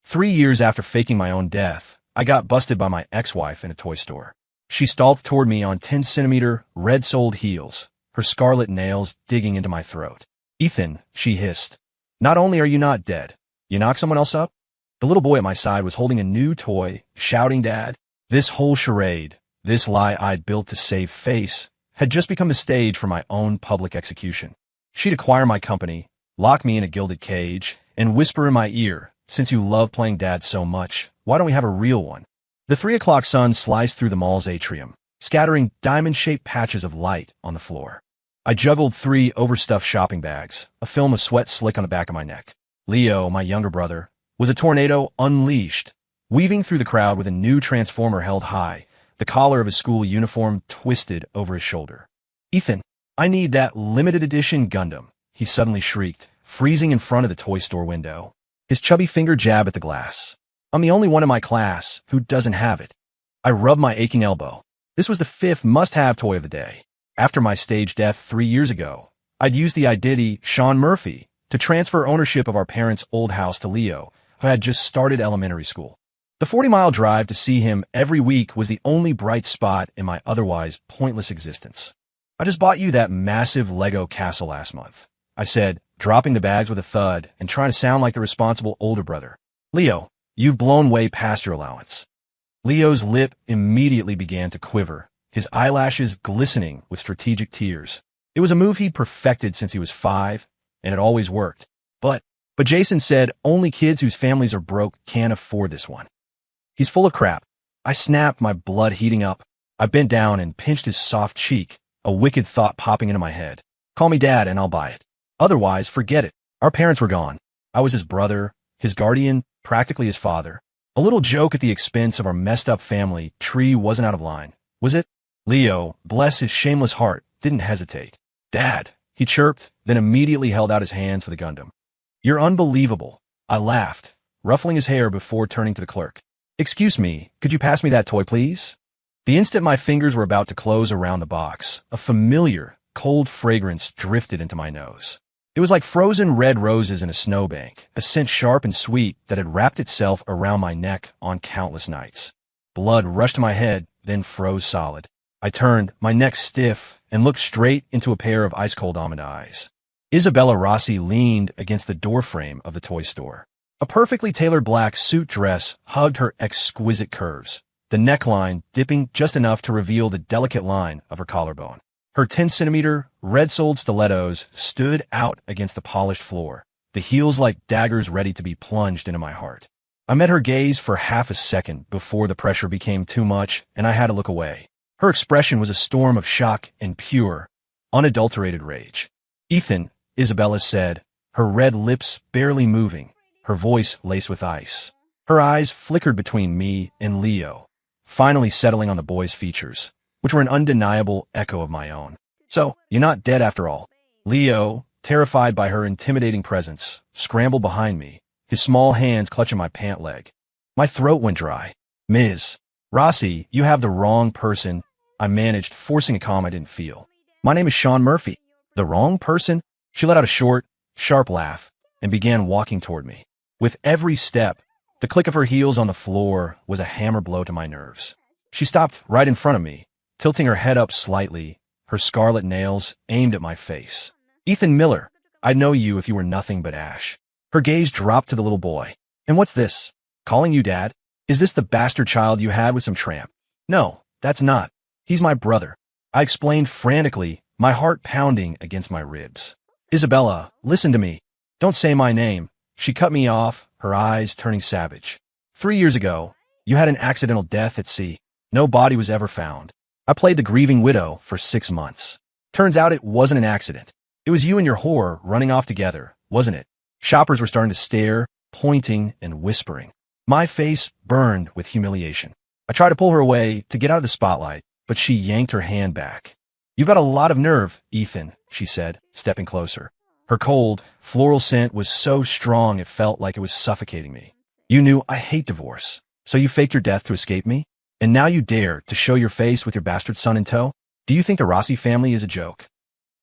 3 years after faking my own death, I got busted by my ex-wife in a toy store. She stalked toward me on 10-centimeter, red-soled heels, her scarlet nails digging into my throat. "Ethan," she hissed, "not only are you not dead, you knocked someone else up?" The little boy at my side was holding a new toy, shouting, "Dad." This whole charade, this lie I'd built to save face, had just become the stage for my own public execution. She'd acquire my company, lock me in a gilded cage, and whisper in my ear, "Since you love playing dad so much, why don't we have a real one?" The 3 o'clock sun sliced through the mall's atrium, scattering diamond-shaped patches of light on the floor. I juggled 3 overstuffed shopping bags, a film of sweat slick on the back of my neck. Leo, my younger brother, was a tornado unleashed, weaving through the crowd with a new transformer held high, the collar of his school uniform twisted over his shoulder. "Ethan, I need that limited edition Gundam," he suddenly shrieked, freezing in front of the toy store window. His chubby finger jabbed at the glass. "I'm the only one in my class who doesn't have it." I rubbed my aching elbow. This was the 5th must-have toy of the day. After my stage death 3 years ago, I'd used the identity Sean Murphy to transfer ownership of our parents' old house to Leo, who had just started elementary school. The 40-mile drive to see him every week was the only bright spot in my otherwise pointless existence. "I just bought you that massive Lego castle last month," I said, dropping the bags with a thud and trying to sound like the responsible older brother. "Leo, you've blown way past your allowance." Leo's lip immediately began to quiver, his eyelashes glistening with strategic tears. It was a move he'd perfected since he was 5, and it always worked. But Jason said only kids whose families are broke can't afford this one. "He's full of crap." I snapped, my blood heating up. I bent down and pinched his soft cheek, a wicked thought popping into my head. "Call me Dad and I'll buy it. Otherwise, forget it." Our parents were gone. I was his brother, his guardian, practically his father. A little joke at the expense of our messed-up family tree wasn't out of line, was it? Leo, bless his shameless heart, didn't hesitate. "Dad," he chirped, then immediately held out his hands for the Gundam. "You're unbelievable." I laughed, ruffling his hair before turning to the clerk. "Excuse me, could you pass me that toy, please?" The instant my fingers were about to close around the box, a familiar, cold fragrance drifted into my nose. It was like frozen red roses in a snowbank, a scent sharp and sweet that had wrapped itself around my neck on countless nights. Blood rushed to my head, then froze solid. I turned, my neck stiff, and looked straight into a pair of ice-cold almond eyes. Isabella Rossi leaned against the doorframe of the toy store. A perfectly tailored black suit dress hugged her exquisite curves, the neckline dipping just enough to reveal the delicate line of her collarbone. Her 10-centimeter, red-soled stilettos stood out against the polished floor, the heels like daggers ready to be plunged into my heart. I met her gaze for half a second before the pressure became too much and I had to look away. Her expression was a storm of shock and pure, unadulterated rage. "Ethan," Isabella said, her red lips barely moving, her voice laced with ice. Her eyes flickered between me and Leo, finally settling on the boy's features, which were an undeniable echo of my own. "So, you're not dead after all." Leo, terrified by her intimidating presence, scrambled behind me, his small hands clutching my pant leg. My throat went dry. "Ms. Rossi, you have the wrong person," I managed, forcing a calm I didn't feel. "My name is Sean Murphy." "The wrong person?" She let out a short, sharp laugh and began walking toward me. With every step, the click of her heels on the floor was a hammer blow to my nerves. She stopped right in front of me, tilting her head up slightly, her scarlet nails aimed at my face. "Ethan Miller, I'd know you if you were nothing but ash." Her gaze dropped to the little boy. "And what's this? Calling you Dad? Is this the bastard child you had with some tramp?" "No, that's not. He's my brother," I explained frantically, my heart pounding against my ribs. "Isabella, listen to me. Don't say my name." She cut me off, her eyes turning savage. 3 years ago, you had an accidental death at sea. No body was ever found. I played the grieving widow for 6 months. Turns out it wasn't an accident. It was you and your whore running off together, wasn't it? Shoppers were starting to stare, pointing and whispering. My face burned with humiliation. I tried to pull her away to get out of the spotlight, but she yanked her hand back. "You've got a lot of nerve, Ethan," she said, stepping closer. Her cold, floral scent was so strong it felt like it was suffocating me. "You knew I hate divorce, so you faked your death to escape me? And now you dare to show your face with your bastard son in tow? Do you think the Rossi family is a joke?"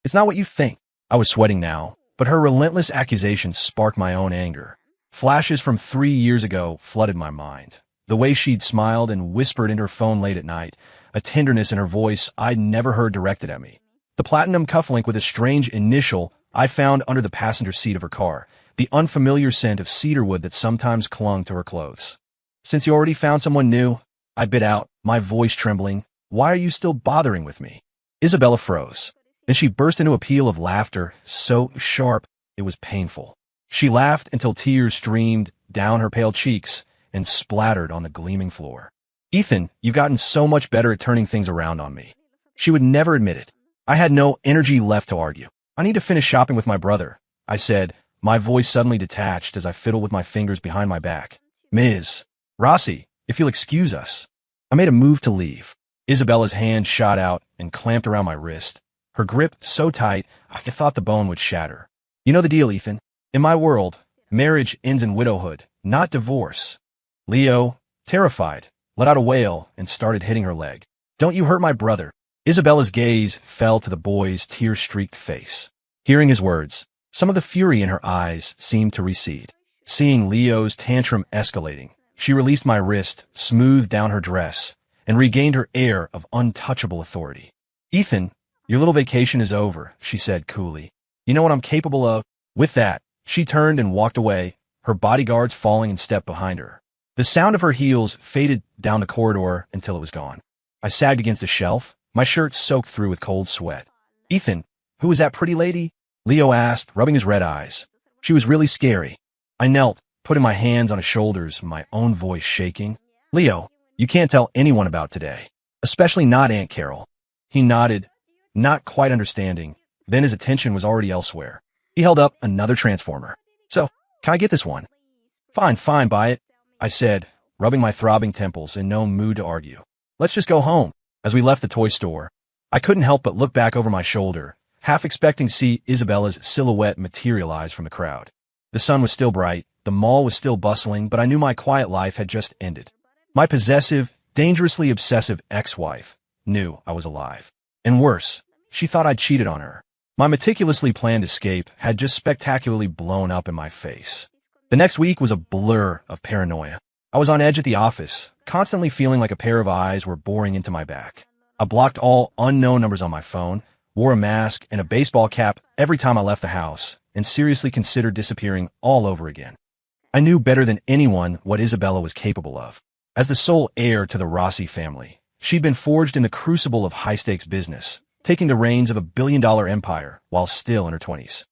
"It's not what you think." I was sweating now, but her relentless accusations sparked my own anger. Flashes from 3 years ago flooded my mind. The way she'd smiled and whispered into her phone late at night, a tenderness in her voice I'd never heard directed at me. The platinum cufflink with a strange initial I found under the passenger seat of her car, the unfamiliar scent of cedarwood that sometimes clung to her clothes. "Since you already found someone new," I bit out, my voice trembling, "why are you still bothering with me?" Isabella froze. Then she burst into a peal of laughter, so sharp it was painful. She laughed until tears streamed down her pale cheeks and splattered on the gleaming floor. "Ethan, you've gotten so much better at turning things around on me." She would never admit it. I had no energy left to argue. "I need to finish shopping with my brother," I said, my voice suddenly detached as I fiddled with my fingers behind my back. "Ms. Rossi, if you'll excuse us." I made a move to leave. Isabella's hand shot out and clamped around my wrist, her grip so tight I thought the bone would shatter. "You know the deal, Ethan. In my world, marriage ends in widowhood, not divorce." Leo, terrified, let out a wail and started hitting her leg. "Don't you hurt my brother." Isabella's gaze fell to the boy's tear-streaked face. Hearing his words, some of the fury in her eyes seemed to recede. Seeing Leo's tantrum escalating, she released my wrist, smoothed down her dress, and regained her air of untouchable authority. "Ethan, your little vacation is over," she said coolly. "You know what I'm capable of?" With that, she turned and walked away, her bodyguards falling in step behind her. The sound of her heels faded down the corridor until it was gone. I sagged against a shelf, my shirt soaked through with cold sweat. "Ethan, who was that pretty lady?" Leo asked, rubbing his red eyes. "She was really scary." I knelt, putting my hands on his shoulders, my own voice shaking. "Leo, you can't tell anyone about today, especially not Aunt Carol." He nodded, not quite understanding, then his attention was already elsewhere. He held up another transformer. "So, can I get this one?" Fine, buy it," I said, rubbing my throbbing temples in no mood to argue. "Let's just go home." As we left the toy store, I couldn't help but look back over my shoulder, half expecting to see Isabella's silhouette materialize from the crowd. The sun was still bright, the mall was still bustling, but I knew my quiet life had just ended. My possessive, dangerously obsessive ex-wife knew I was alive. And worse, she thought I'd cheated on her. My meticulously planned escape had just spectacularly blown up in my face. The next week was a blur of paranoia. I was on edge at the office, constantly feeling like a pair of eyes were boring into my back. I blocked all unknown numbers on my phone, wore a mask and a baseball cap every time I left the house, and seriously considered disappearing all over again. I knew better than anyone what Isabella was capable of. As the sole heir to the Rossi family, she'd been forged in the crucible of high-stakes business, taking the reins of a billion-dollar empire while still in her 20s.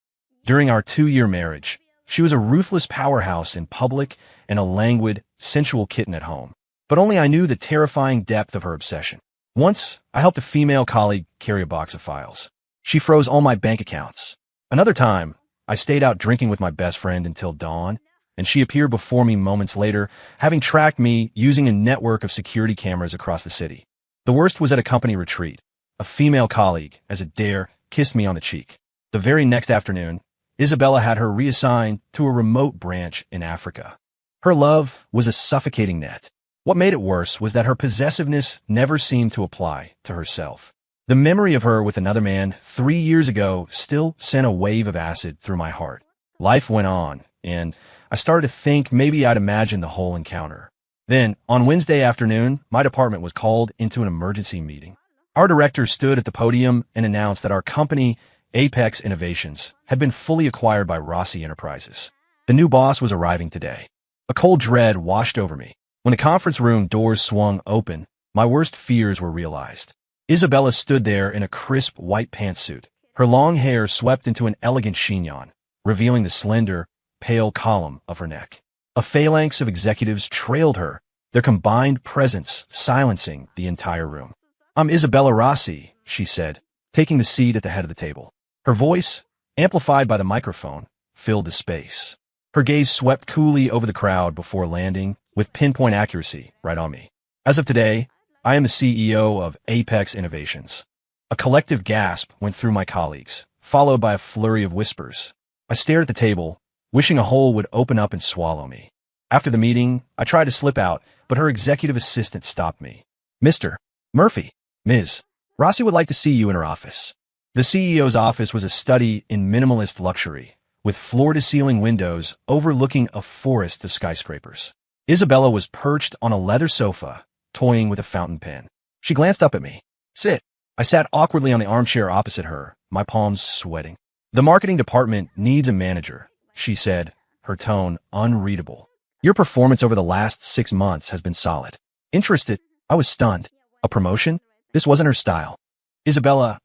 During our 2-year marriage, she was a ruthless powerhouse in public and a languid, sensual kitten at home. But only I knew the terrifying depth of her obsession. Once, I helped a female colleague carry a box of files. She froze all my bank accounts. Another time, I stayed out drinking with my best friend until dawn, and she appeared before me moments later, having tracked me using a network of security cameras across the city. The worst was at a company retreat. A female colleague, as a dare, kissed me on the cheek. The very next afternoon, Isabella had her reassigned to a remote branch in Africa. Her love was a suffocating net. What made it worse was that her possessiveness never seemed to apply to herself. The memory of her with another man 3 years ago still sent a wave of acid through my heart. Life went on, and I started to think maybe I'd imagined the whole encounter. Then, on Wednesday afternoon, my department was called into an emergency meeting. Our director stood at the podium and announced that our company, Apex Innovations, had been fully acquired by Rossi Enterprises. The new boss was arriving today. A cold dread washed over me. When the conference room doors swung open, my worst fears were realized. Isabella stood there in a crisp white pantsuit, her long hair swept into an elegant chignon, revealing the slender, pale column of her neck. A phalanx of executives trailed her, their combined presence silencing the entire room. "I'm Isabella Rossi," she said, taking the seat at the head of the table. Her voice, amplified by the microphone, filled the space. Her gaze swept coolly over the crowd before landing, with pinpoint accuracy, right on me. "As of today, I am the CEO of Apex Innovations." A collective gasp went through my colleagues, followed by a flurry of whispers. I stared at the table, wishing a hole would open up and swallow me. After the meeting, I tried to slip out, but her executive assistant stopped me. "Mr. Murphy, Ms. Rossi would like to see you in her office." The CEO's office was a study in minimalist luxury, with floor-to-ceiling windows overlooking a forest of skyscrapers. Isabella was perched on a leather sofa, toying with a fountain pen. She glanced up at me. "Sit." I sat awkwardly on the armchair opposite her, my palms sweating. "The marketing department needs a manager," she said, her tone unreadable. "Your performance over the last 6 months has been solid." Interested, I was stunned. A promotion? This wasn't her style. "Isabella,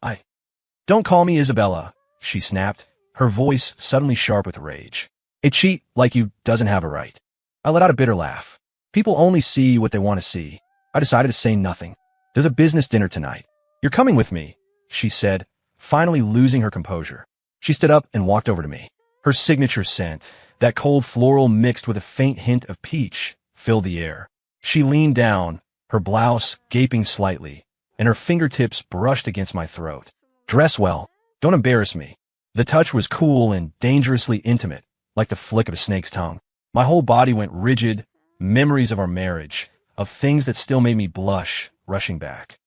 Don't call me Isabella," she snapped, her voice suddenly sharp with rage. "A cheat like you doesn't have a right." I let out a bitter laugh. People only see what they want to see. I decided to say nothing. "There's a business dinner tonight. You're coming with me," she said, finally losing her composure. She stood up and walked over to me. Her signature scent, that cold floral mixed with a faint hint of peach, filled the air. She leaned down, her blouse gaping slightly, and her fingertips brushed against my throat. "Dress well. Don't embarrass me." The touch was cool and dangerously intimate, like the flick of a snake's tongue. My whole body went rigid, memories of our marriage, of things that still made me blush, rushing back.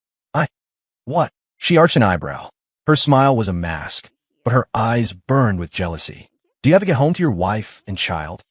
What?" She arched an eyebrow. Her smile was a mask, but her eyes burned with jealousy. "Do you have to get home to your wife and child?"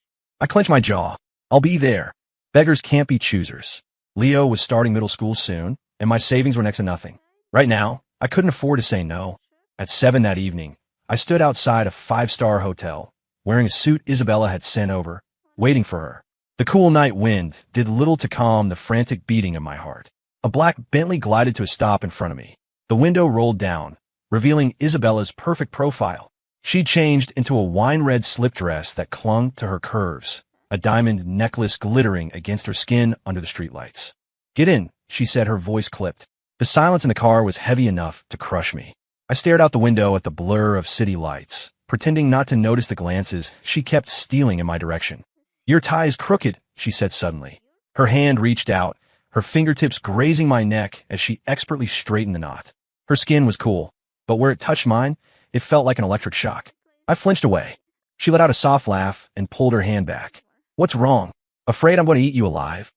I clenched my jaw. "I'll be there. Beggars can't be choosers." Leo was starting middle school soon, and my savings were next to nothing. Right now, I couldn't afford to say no. At 7 that evening, I stood outside a 5-star hotel, wearing a suit Isabella had sent over, waiting for her. The cool night wind did little to calm the frantic beating of my heart. A black Bentley glided to a stop in front of me. The window rolled down, revealing Isabella's perfect profile. She changed into a wine-red slip dress that clung to her curves, a diamond necklace glittering against her skin under the streetlights. "Get in," she said, her voice clipped. The silence in the car was heavy enough to crush me. I stared out the window at the blur of city lights, pretending not to notice the glances she kept stealing in my direction. "Your tie is crooked," she said suddenly. Her hand reached out, her fingertips grazing my neck as she expertly straightened the knot. Her skin was cool, but where it touched mine, it felt like an electric shock. I flinched away. She let out a soft laugh and pulled her hand back. "What's wrong? Afraid I'm going to eat you alive?"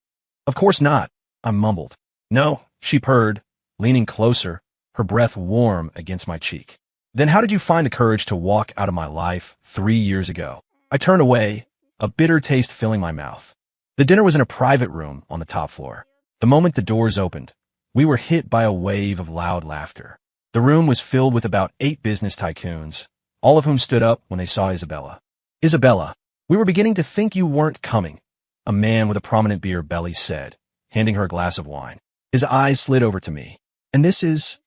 "Of course not," I mumbled. "No," she purred, leaning closer, her breath warm against my cheek. "Then how did you find the courage to walk out of my life 3 years ago?" I turned away, a bitter taste filling my mouth. The dinner was in a private room on the top floor. The moment the doors opened, we were hit by a wave of loud laughter. The room was filled with about 8 business tycoons, all of whom stood up when they saw Isabella. "Isabella, we were beginning to think you weren't coming," a man with a prominent beer belly said, handing her a glass of wine. His eyes slid over to me. "And this is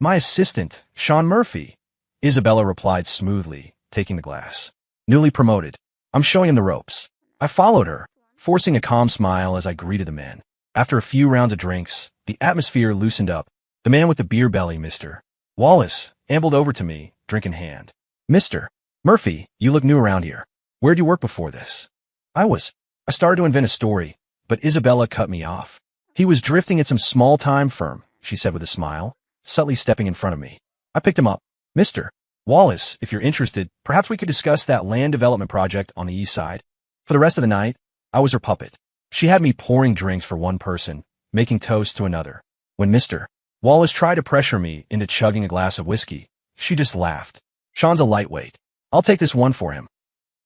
my assistant, Sean Murphy," Isabella replied smoothly, taking the glass. "Newly promoted. I'm showing him the ropes." I followed her, forcing a calm smile as I greeted the men. After a few rounds of drinks, the atmosphere loosened up. The man with the beer belly, Mr. Wallace, ambled over to me, drink in hand. "Mr. Murphy, you look new around here. Where'd you work before this?" I started to invent a story, but Isabella cut me off. "He was drifting at some small-time firm," she said with a smile, subtly stepping in front of me. I picked him up. "Mr. Wallace, if you're interested, perhaps we could discuss that land development project on the east side." For the rest of the night, I was her puppet. She had me pouring drinks for one person, making toast to another. When Mr. Wallace tried to pressure me into chugging a glass of whiskey, she just laughed. "Sean's a lightweight. I'll take this one for him."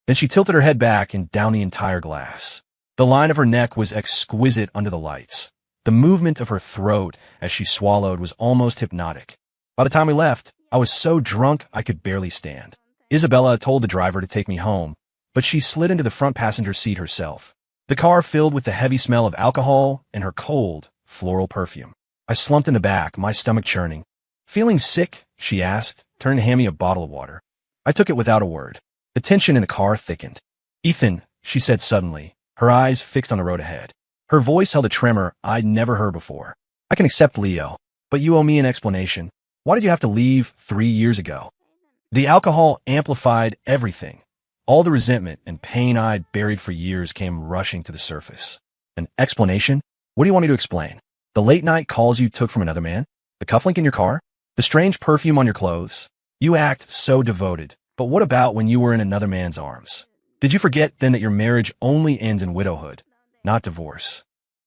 Then she tilted her head back and downed the entire glass. The line of her neck was exquisite under the lights. The movement of her throat as she swallowed was almost hypnotic. By the time we left, I was so drunk I could barely stand. Isabella told the driver to take me home, but she slid into the front passenger seat herself. The car filled with the heavy smell of alcohol and her cold, floral perfume. I slumped in the back, my stomach churning. "Feeling sick?" she asked, turning to hand me a bottle of water. I took it without a word. The tension in the car thickened. "Ethan," she said suddenly, her eyes fixed on the road ahead. Her voice held a tremor I'd never heard before. "I can accept Leo, but you owe me an explanation. Why did you have to leave 3 years ago?" The alcohol amplified everything. All the resentment and pain I'd buried for years came rushing to the surface. "An explanation? What do you want me to explain? The late-night calls you took from another man? The cufflink in your car? The strange perfume on your clothes? You act so devoted, but what about when you were in another man's arms? Did you forget then that your marriage only ends in widowhood, not divorce?"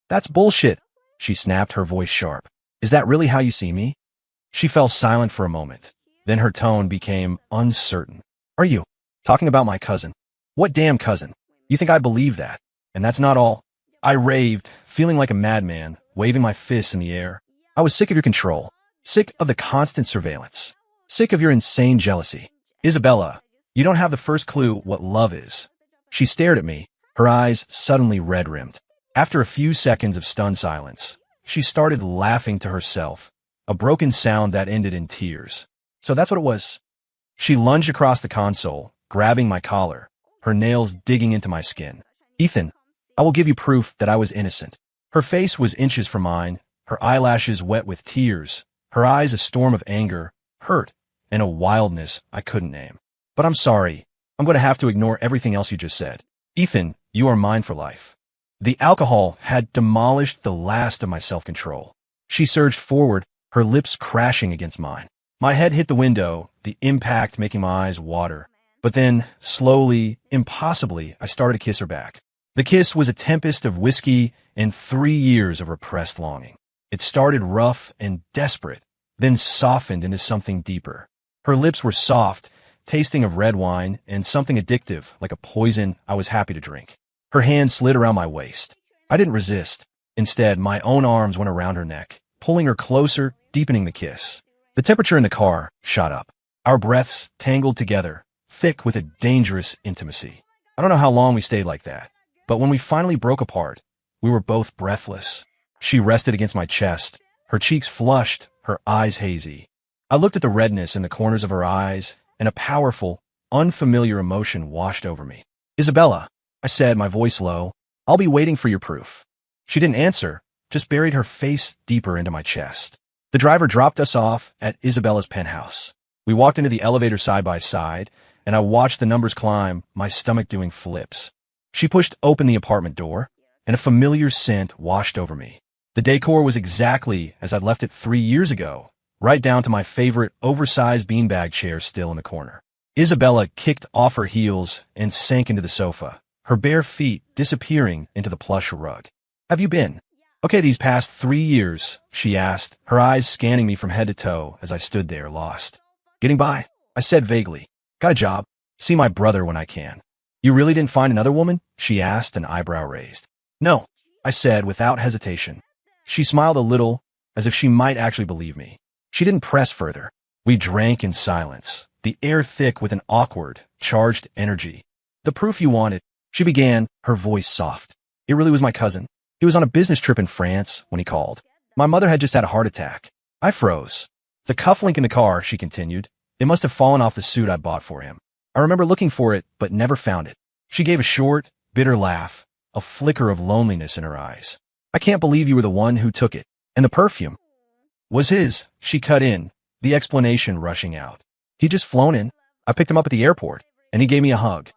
"That's bullshit," she snapped, her voice sharp. "Is that really how you see me?" She fell silent for a moment. Then her tone became uncertain. Are you Talking about my cousin. What damn cousin? You think I believe that? And that's not all. I raved, feeling like a madman, waving my fists in the air. I was sick of your control, sick of the constant surveillance, sick of your insane jealousy. Isabella, you don't have the first clue what love is. She stared at me, her eyes suddenly red-rimmed. After a few seconds of stunned silence, she started laughing to herself, a broken sound that ended in tears. So that's what it was. She lunged across the console, grabbing my collar, her nails digging into my skin. Ethan, I will give you proof that I was innocent. Her face was inches from mine, her eyelashes wet with tears, her eyes a storm of anger, hurt, and a wildness I couldn't name. But I'm sorry. I'm going to have to ignore everything else you just said. Ethan, you are mine for life. The alcohol had demolished the last of my self-control. She surged forward, her lips crashing against mine. My head hit the window, the impact making my eyes water. But then, slowly, impossibly, I started to kiss her back. The kiss was a tempest of whiskey and 3 years of repressed longing. It started rough and desperate, then softened into something deeper. Her lips were soft, tasting of red wine and something addictive, like a poison I was happy to drink. Her hand slid around my waist. I didn't resist. Instead, my own arms went around her neck, pulling her closer, deepening the kiss. The temperature in the car shot up. Our breaths tangled together, thick with a dangerous intimacy. I don't know how long we stayed like that, but when we finally broke apart, we were both breathless. She rested against my chest, her cheeks flushed, her eyes hazy. I looked at the redness in the corners of her eyes, and a powerful, unfamiliar emotion washed over me. Isabella, I said, my voice low, I'll be waiting for your proof. She didn't answer, just buried her face deeper into my chest. The driver dropped us off at Isabella's penthouse. We walked into the elevator side by side, and I watched the numbers climb, my stomach doing flips. She pushed open the apartment door, and a familiar scent washed over me. The decor was exactly as I'd left it 3 years ago, right down to my favorite oversized beanbag chair still in the corner. Isabella kicked off her heels and sank into the sofa, her bare feet disappearing into the plush rug. Have you been? Okay, these past 3 years, she asked, her eyes scanning me from head to toe as I stood there lost. Getting by, I said vaguely. Got a job. See my brother when I can. You really didn't find another woman? She asked, an eyebrow raised. No, I said without hesitation. She smiled a little, as if she might actually believe me. She didn't press further. We drank in silence, the air thick with an awkward, charged energy. The proof you wanted, she began, her voice soft. It really was my cousin. He was on a business trip in France when he called. My mother had just had a heart attack. I froze. The cufflink in the car, she continued. It must have fallen off the suit I bought for him. I remember looking for it, but never found it. She gave a short, bitter laugh, a flicker of loneliness in her eyes. I can't believe you were the one who took it. And the perfume was his, she cut in, the explanation rushing out. He'd just flown in. I picked him up at the airport, and he gave me a hug.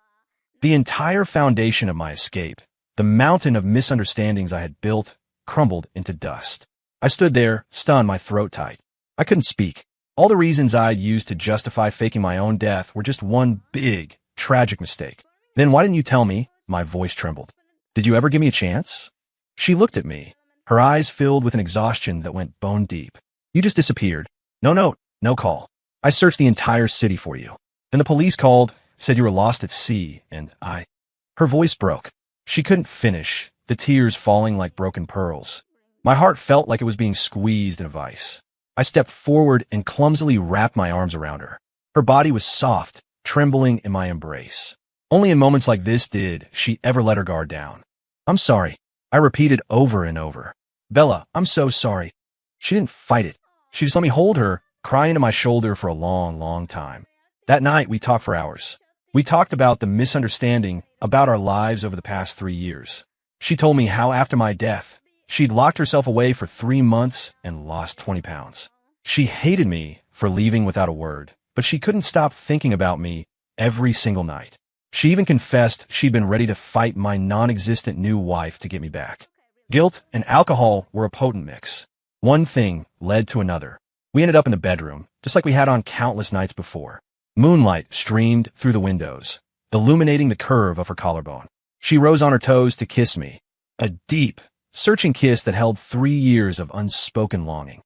The entire foundation of my escape, the mountain of misunderstandings I had built, crumbled into dust. I stood there, stunned, my throat tight. I couldn't speak. All the reasons I'd used to justify faking my own death were just one big, tragic mistake. Then why didn't you tell me? My voice trembled. Did you ever give me a chance? She looked at me, her eyes filled with an exhaustion that went bone deep. You just disappeared. No note, no call. I searched the entire city for you. Then the police called, said you were lost at sea, and I... Her voice broke. She couldn't finish, the tears falling like broken pearls. My heart felt like it was being squeezed in a vice. I stepped forward and clumsily wrapped my arms around her. Her body was soft, trembling in my embrace. Only in moments like this did she ever let her guard down. I'm sorry, I repeated over and over. Bella, I'm so sorry. She didn't fight it. She just let me hold her, crying into my shoulder for a long, long time. That night, we talked for hours. We talked about the misunderstanding, about our lives over the past 3 years. She told me how after my death, she'd locked herself away for 3 months and lost 20 pounds. She hated me for leaving without a word, but she couldn't stop thinking about me every single night. She even confessed she'd been ready to fight my non-existent new wife to get me back. Guilt and alcohol were a potent mix. One thing led to another. We ended up in the bedroom, just like we had on countless nights before. Moonlight streamed through the windows, illuminating the curve of her collarbone. She rose on her toes to kiss me, a deep, searching kiss that held 3 years of unspoken longing.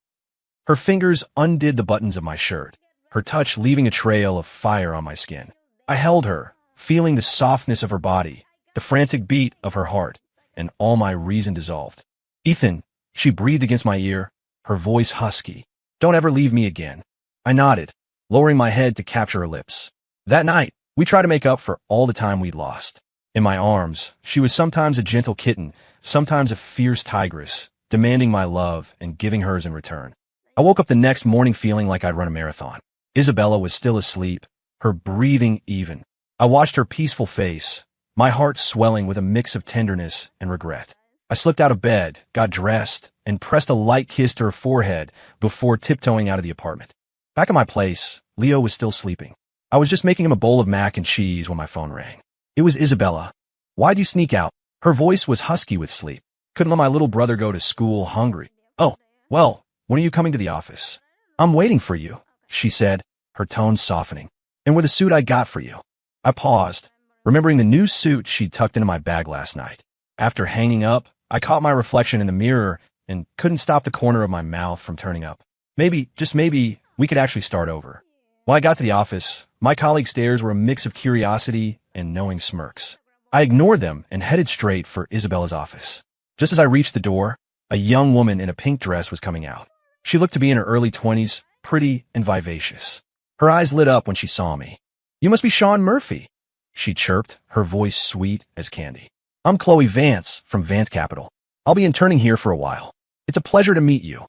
Her fingers undid the buttons of my shirt, her touch leaving a trail of fire on my skin. I held her, feeling the softness of her body, the frantic beat of her heart, and all my reason dissolved. Ethan, she breathed against my ear, her voice husky. Don't ever leave me again. I nodded, lowering my head to capture her lips. That night, we tried to make up for all the time we'd lost. In my arms, she was sometimes a gentle kitten, sometimes a fierce tigress, demanding my love and giving hers in return. I woke up the next morning feeling like I'd run a marathon. Isabella was still asleep, her breathing even. I watched her peaceful face, my heart swelling with a mix of tenderness and regret. I slipped out of bed, got dressed, and pressed a light kiss to her forehead before tiptoeing out of the apartment. Back at my place, Leo was still sleeping. I was just making him a bowl of mac and cheese when my phone rang. It was Isabella. Why'd you sneak out? Her voice was husky with sleep. Couldn't let my little brother go to school hungry. Oh, well, when are you coming to the office? I'm waiting for you, she said, her tone softening. And with a suit I got for you. I paused, remembering the new suit she'd tucked into my bag last night. After hanging up, I caught my reflection in the mirror and couldn't stop the corner of my mouth from turning up. Maybe, just maybe, we could actually start over. When I got to the office, my colleagues' stares were a mix of curiosity and knowing smirks. I ignored them and headed straight for Isabella's office. Just as I reached the door, a young woman in a pink dress was coming out. She looked to be in her early 20s, pretty and vivacious. Her eyes lit up when she saw me. You must be Sean Murphy, she chirped, her voice sweet as candy. I'm Chloe Vance from Vance Capital. I'll be interning here for a while. It's a pleasure to meet you.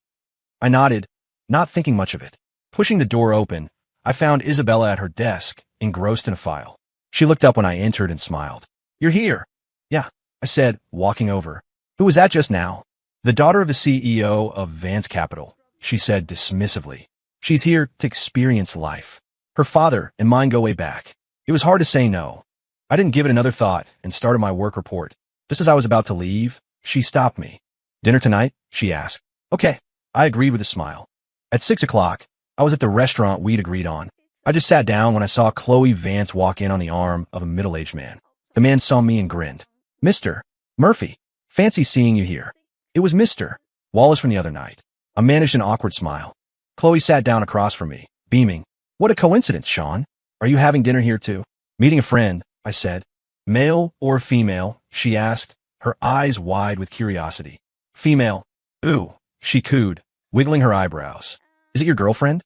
I nodded, not thinking much of it. Pushing the door open, I found Isabella at her desk, engrossed in a file. She looked up when I entered and smiled. You're here. Yeah, I said, walking over. Who was that just now? The daughter of the CEO of Vance Capital, she said dismissively. She's here to experience life. Her father and mine go way back. It was hard to say no. I didn't give it another thought and started my work report. Just as I was about to leave, she stopped me. Dinner tonight? She asked. Okay, I agreed with a smile. At 6 o'clock, I was at the restaurant we'd agreed on. I just sat down when I saw Chloe Vance walk in on the arm of a middle-aged man. The man saw me and grinned. Mr. Murphy, fancy seeing you here. It was Mr. Wallace from the other night. I managed an awkward smile. Chloe sat down across from me, beaming. What a coincidence, Sean. Are you having dinner here too? Meeting a friend, I said. Male or female? She asked, her eyes wide with curiosity. Female. Ooh, she cooed, wiggling her eyebrows. Is it your girlfriend?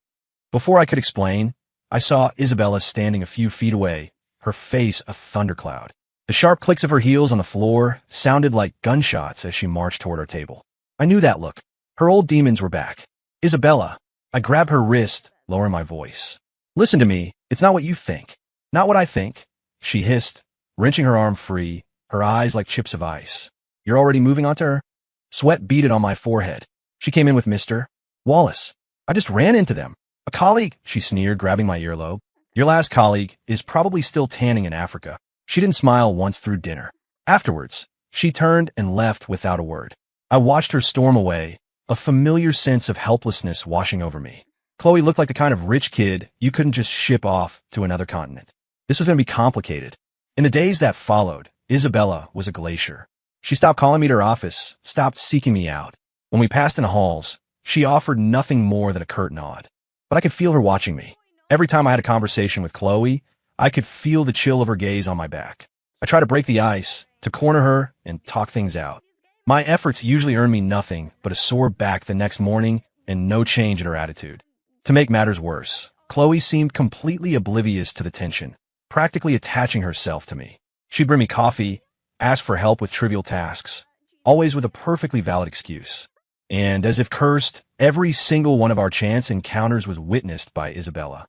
Before I could explain, I saw Isabella standing a few feet away, her face a thundercloud. The sharp clicks of her heels on the floor sounded like gunshots as she marched toward our table. I knew that look. Her old demons were back. Isabella. I grabbed her wrist, lowering my voice. Listen to me, it's not what you think. Not what I think, she hissed, wrenching her arm free, her eyes like chips of ice. You're already moving on to her? Sweat beaded on my forehead. She came in with Mr. Wallace. I just ran into them. A colleague, she sneered, grabbing my earlobe. Your last colleague is probably still tanning in Africa. She didn't smile once through dinner. Afterwards, she turned and left without a word. I watched her storm away, a familiar sense of helplessness washing over me. Chloe looked like the kind of rich kid you couldn't just ship off to another continent. This was going to be complicated. In the days that followed, Isabella was a glacier. She stopped calling me to her office, stopped seeking me out. When we passed in the halls, she offered nothing more than a curt nod. But I could feel her watching me. Every time I had a conversation with Chloe, I could feel the chill of her gaze on my back. I tried to break the ice, to corner her and talk things out. My efforts usually earned me nothing but a sore back the next morning and no change in her attitude. To make matters worse, Chloe seemed completely oblivious to the tension, practically attaching herself to me. She'd bring me coffee, ask for help with trivial tasks, always with a perfectly valid excuse. And as if cursed, every single one of our chance encounters was witnessed by Isabella.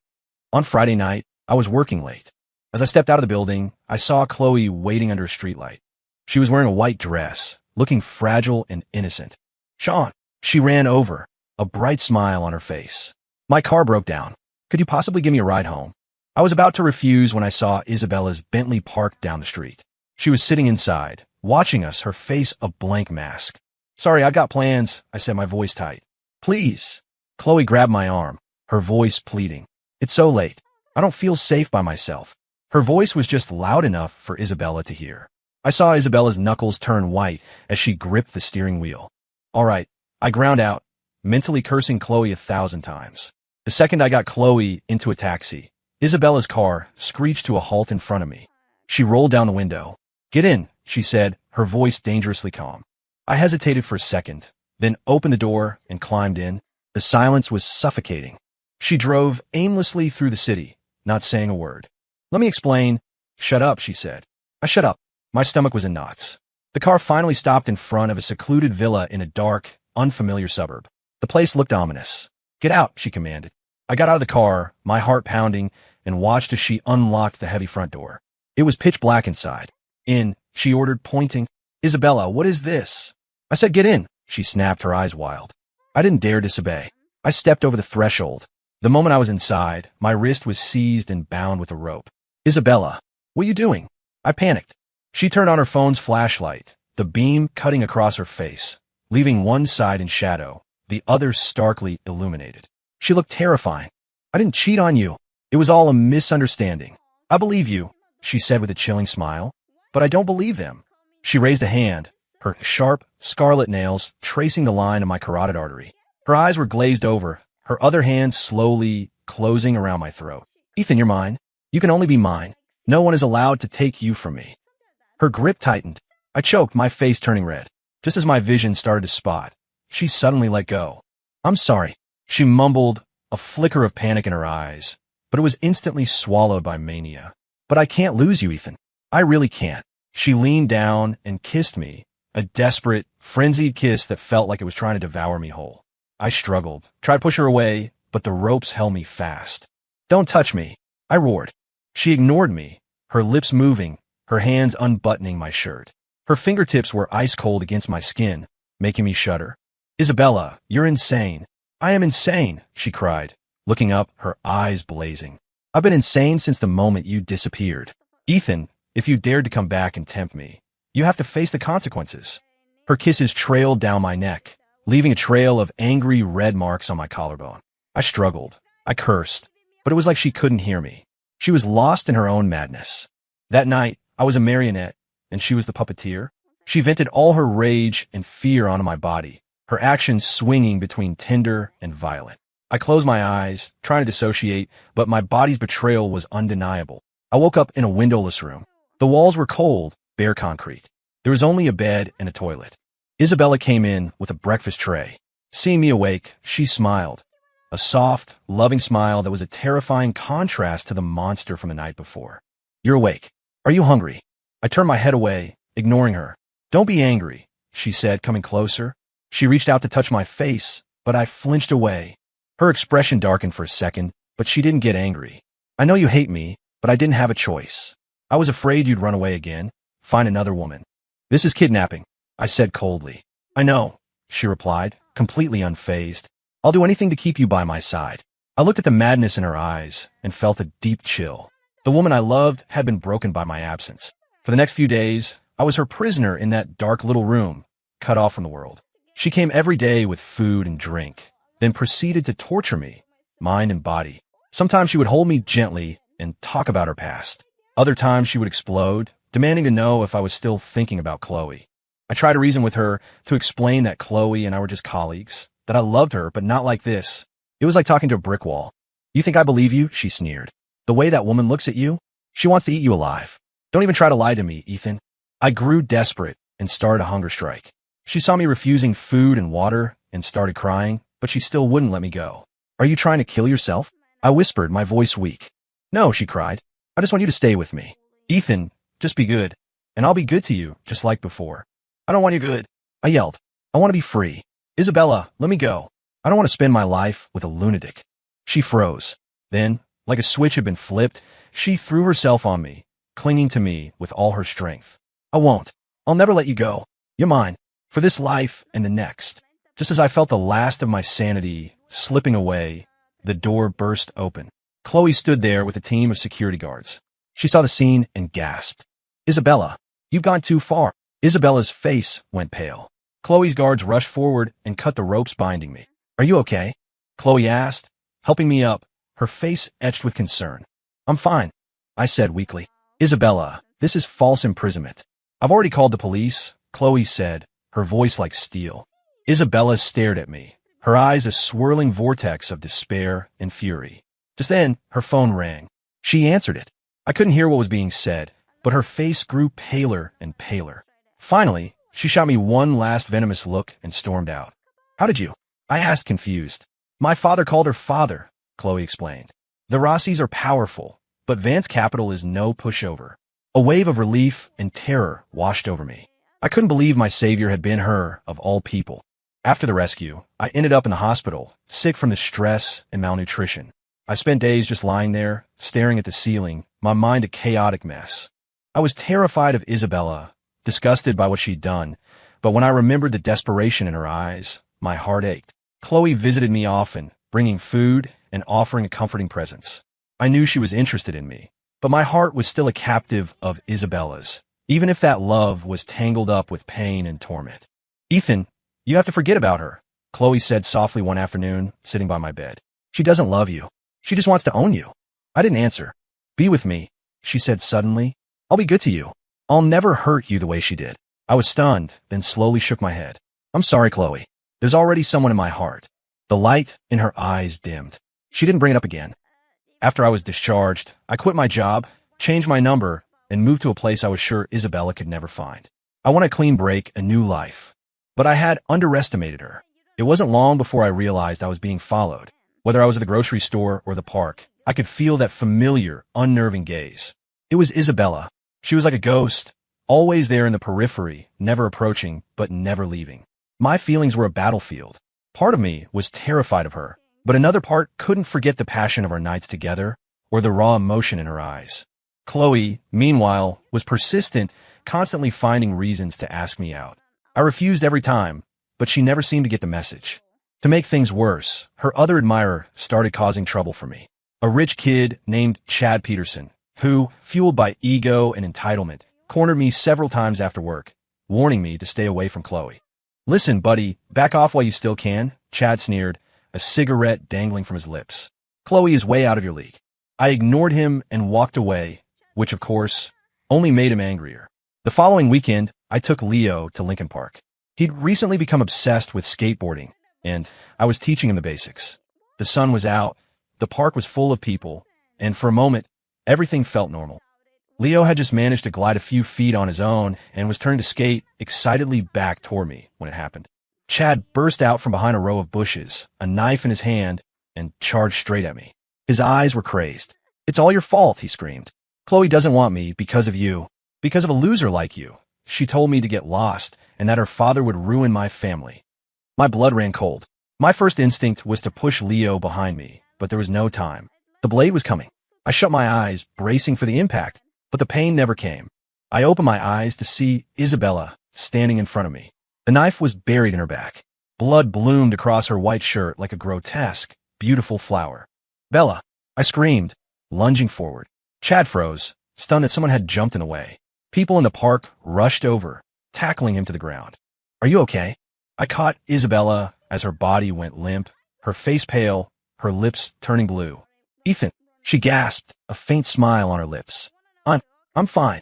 On Friday night, I was working late. As I stepped out of the building, I saw Chloe waiting under a streetlight. She was wearing a white dress, looking fragile and innocent. Sean, she ran over, a bright smile on her face. My car broke down. Could you possibly give me a ride home? I was about to refuse when I saw Isabella's Bentley parked down the street. She was sitting inside, watching us, her face a blank mask. Sorry, I got plans, I said, my voice tight. Please. Chloe grabbed my arm, her voice pleading. It's so late. I don't feel safe by myself. Her voice was just loud enough for Isabella to hear. I saw Isabella's knuckles turn white as she gripped the steering wheel. All right, I ground out, mentally cursing Chloe 1,000 times. The second I got Chloe into a taxi, Isabella's car screeched to a halt in front of me. She rolled down the window. "Get in," she said, her voice dangerously calm. I hesitated for a second, then opened the door and climbed in. The silence was suffocating. She drove aimlessly through the city, not saying a word. "Let me explain." "Shut up," she said. I shut up. My stomach was in knots. The car finally stopped in front of a secluded villa in a dark, unfamiliar suburb. The place looked ominous. "Get out," she commanded. I got out of the car, my heart pounding, and watched as she unlocked the heavy front door. It was pitch black inside. "In," she ordered, pointing. "Isabella, what is this?" I said, "Get in," she snapped, her eyes wild. I didn't dare disobey. I stepped over the threshold. The moment I was inside, my wrist was seized and bound with a rope. "Isabella, what are you doing?" I panicked. She turned on her phone's flashlight, the beam cutting across her face, leaving one side in shadow, the other starkly illuminated. She looked terrifying. "I didn't cheat on you. It was all a misunderstanding." "I believe you," she said with a chilling smile, "but I don't believe them." She raised a hand, her sharp, scarlet nails tracing the line of my carotid artery. Her eyes were glazed over, her other hand slowly closing around my throat. "Ethan, you're mine. You can only be mine. No one is allowed to take you from me." Her grip tightened. I choked, my face turning red. Just as my vision started to spot, she suddenly let go. "I'm sorry," she mumbled, a flicker of panic in her eyes, but it was instantly swallowed by mania. "But I can't lose you, Ethan. I really can't." She leaned down and kissed me, a desperate, frenzied kiss that felt like it was trying to devour me whole. I struggled, tried to push her away, but the ropes held me fast. "Don't touch me," I roared. She ignored me, her lips moving, her hands unbuttoning my shirt. Her fingertips were ice cold against my skin, making me shudder. "Isabella, you're insane." "I am insane," she cried, looking up, her eyes blazing. "I've been insane since the moment you disappeared. Ethan, if you dared to come back and tempt me, you have to face the consequences." Her kisses trailed down my neck, leaving a trail of angry red marks on my collarbone. I struggled. I cursed, but it was like she couldn't hear me. She was lost in her own madness. That night, I was a marionette, and she was the puppeteer. She vented all her rage and fear onto my body, her actions swinging between tender and violent. I closed my eyes, trying to dissociate, but my body's betrayal was undeniable. I woke up in a windowless room. The walls were cold, bare concrete. There was only a bed and a toilet. Isabella came in with a breakfast tray. Seeing me awake, she smiled. A soft, loving smile that was a terrifying contrast to the monster from the night before. "You're awake. Are you hungry?" I turned my head away, ignoring her. "Don't be angry," she said, coming closer. She reached out to touch my face, but I flinched away. Her expression darkened for a second, but she didn't get angry. "I know you hate me, but I didn't have a choice. I was afraid you'd run away again, find another woman." "This is kidnapping," I said coldly. "I know," she replied, completely unfazed. "I'll do anything to keep you by my side." I looked at the madness in her eyes and felt a deep chill. The woman I loved had been broken by my absence. For the next few days, I was her prisoner in that dark little room, cut off from the world. She came every day with food and drink, then proceeded to torture me, mind and body. Sometimes she would hold me gently and talk about her past. Other times she would explode, demanding to know if I was still thinking about Chloe. I tried to reason with her, to explain that Chloe and I were just colleagues, that I loved her, but not like this. It was like talking to a brick wall. "You think I believe you?" she sneered. "The way that woman looks at you? She wants to eat you alive. Don't even try to lie to me, Ethan." I grew desperate and started a hunger strike. She saw me refusing food and water and started crying, but she still wouldn't let me go. "Are you trying to kill yourself?" I whispered, my voice weak. "No," she cried. "I just want you to stay with me. Ethan, just be good, and I'll be good to you, just like before." "I don't want you good," I yelled. "I want to be free. Isabella, let me go. I don't want to spend my life with a lunatic." She froze. Then, like a switch had been flipped, she threw herself on me, clinging to me with all her strength. "I won't. I'll never let you go. You're mine, for this life and the next." Just as I felt the last of my sanity slipping away, the door burst open. Chloe stood there with a team of security guards. She saw the scene and gasped. "Isabella, you've gone too far." Isabella's face went pale. Chloe's guards rushed forward and cut the ropes binding me. "Are you okay?" Chloe asked, helping me up, her face etched with concern. "I'm fine," I said weakly. "Isabella, this is false imprisonment." "I've already called the police," Chloe said, her voice like steel. Isabella stared at me, her eyes a swirling vortex of despair and fury. Just then, her phone rang. She answered it. I couldn't hear what was being said, but her face grew paler and paler. Finally, she shot me one last venomous look and stormed out. How did you? I asked, confused. My father called her father, Chloe explained. The Rossis are powerful, but Vance Capital is no pushover. A wave of relief and terror washed over me. I couldn't believe my savior had been her, of all people. After the rescue, I ended up in the hospital, sick from the stress and malnutrition. I spent days just lying there, staring at the ceiling, my mind a chaotic mess. I was terrified of Isabella, disgusted by what she'd done, but when I remembered the desperation in her eyes, my heart ached. Chloe visited me often, bringing food and offering comforting presents. I knew she was interested in me, but my heart was still a captive of Isabella's, even if that love was tangled up with pain and torment. Ethan, you have to forget about her, Chloe said softly one afternoon, sitting by my bed. She doesn't love you. She just wants to own you. I didn't answer. Be with me, she said suddenly. I'll be good to you. I'll never hurt you the way she did. I was stunned, then slowly shook my head. I'm sorry, Chloe. There's already someone in my heart. The light in her eyes dimmed. She didn't bring it up again. After I was discharged, I quit my job, changed my number, and moved to a place I was sure Isabella could never find. I wanted a clean break, a new life. But I had underestimated her. It wasn't long before I realized I was being followed. Whether I was at the grocery store or the park, I could feel that familiar, unnerving gaze. It was Isabella. She was like a ghost, always there in the periphery, never approaching, but never leaving. My feelings were a battlefield. Part of me was terrified of her, but another part couldn't forget the passion of our nights together or the raw emotion in her eyes. Chloe, meanwhile, was persistent, constantly finding reasons to ask me out. I refused every time, but she never seemed to get the message. To make things worse, her other admirer started causing trouble for me. A rich kid named Chad Peterson, who, fueled by ego and entitlement, cornered me several times after work, warning me to stay away from Chloe. Listen, buddy, back off while you still can, Chad sneered, a cigarette dangling from his lips. Chloe is way out of your league. I ignored him and walked away, which, of course, only made him angrier. The following weekend, I took Leo to Lincoln Park. He'd recently become obsessed with skateboarding, and I was teaching him the basics. The sun was out, the park was full of people, and for a moment, everything felt normal. Leo had just managed to glide a few feet on his own and was turning to skate excitedly back toward me when it happened. Chad burst out from behind a row of bushes, a knife in his hand, and charged straight at me. His eyes were crazed. It's all your fault, he screamed. Chloe doesn't want me because of you, because of a loser like you. She told me to get lost and that her father would ruin my family. My blood ran cold. My first instinct was to push Leo behind me, but there was no time. The blade was coming. I shut my eyes, bracing for the impact, but the pain never came. I opened my eyes to see Isabella standing in front of me. The knife was buried in her back. Blood bloomed across her white shirt like a grotesque, beautiful flower. Bella, I screamed, lunging forward. Chad froze, stunned that someone had jumped in the way. People in the park rushed over, tackling him to the ground. Are you okay? I caught Isabella as her body went limp, her face pale, her lips turning blue. Ethan, she gasped, a faint smile on her lips. I'm fine.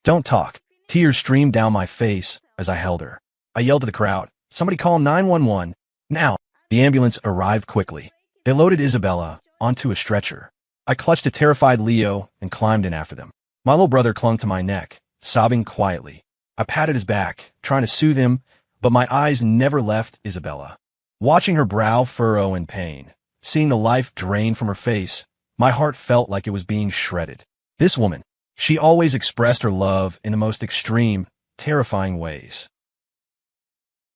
Don't talk. Tears streamed down my face as I held her. I yelled to the crowd, somebody call 911. Now, the ambulance arrived quickly. They loaded Isabella onto a stretcher. I clutched a terrified Leo and climbed in after them. My little brother clung to my neck, sobbing quietly. I patted his back, trying to soothe him, but my eyes never left Isabella. Watching her brow furrow in pain, seeing the life drain from her face, my heart felt like it was being shredded. This woman, she always expressed her love in the most extreme, terrifying ways.